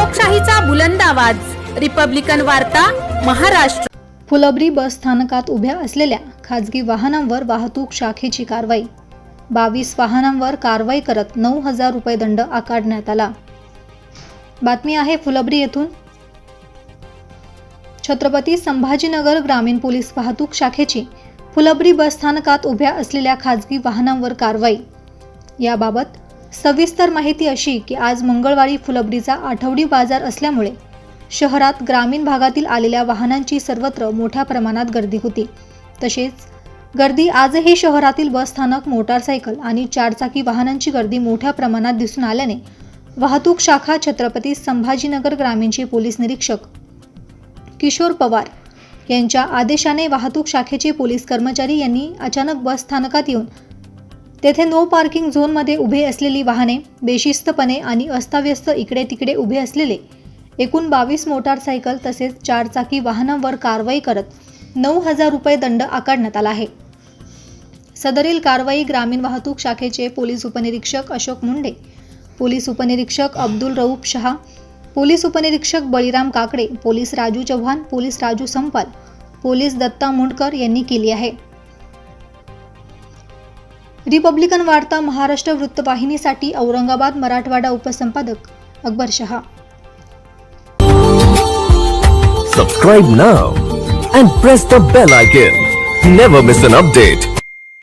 लोकशाहीचा बुलंद आवाज, रिपब्लिकन वार्ता, महाराष्ट्र। फुलंब्री बस स्थानकात उभ्या असलेल्या खाजगी वाहनांवर वाहतूक शाखेची कारवाई। 22 वाहनांवर कारवाई करत 9,000 रुपये दंड आकारण्यात आला। बातमी आहे फुलंब्री येथून। छत्रपती संभाजीनगर ग्रामीण पोलीस वाहतूक शाखेची फुलंब्री बस स्थानकात उभ्या असलेल्या खाजगी वाहनांवर कारवाई। याबाबत सविस्तर माहिती अशी की आज मंगळवारी फुलंब्रीचा आठवडी बाजार असल्यामुळे शहरात ग्रामीण भागातील आलेल्या वाहनांची सर्वत्र मोठ्या प्रमाणात गर्दी होती। तसेच गर्दी आजही शहरातील बस स्थानक, मोटारसायकल आणि चारचाकी वाहनांची गर्दी मोठ्या प्रमाणात दिसून आल्याने वाहतूक शाखा छत्रपती संभाजीनगर ग्रामीणचे पोलीस निरीक्षक किशोर पवार यांच्या आदेशाने वाहतूक शाखेचे पोलीस कर्मचारी यांनी अचानक बस स्थानकात येऊन तेथे नो पार्किंग झोनमध्ये उभे असलेली वाहने बेशिस्तपणे आणि अस्ताव्यस्त इकडे तिकडे उभे असलेले एकूण 22 मोटारसायकल तसेच चारचाकी वाहनांवर कारवाई करत 9,000 रुपये दंड आकारण्यात आला आहे। सदरील कारवाई ग्रामीण वाहतूक शाखेचे पोलीस उपनिरीक्षक अशोक मुंडे, पोलीस उपनिरीक्षक अब्दुल रऊफ शहा, पोलीस उपनिरीक्षक Baliram Kakade, police Raju Chavan, police Raju Sampal, police Datta Mundkar यांनी केली आहे। रिपब्लिकन वार्ता Maharashtra वृत्तवाहिनीसाठी Aurangabad Marathwada उपसंपादक Akbar Shah. Subscribe now and press the bell icon. Never miss an update.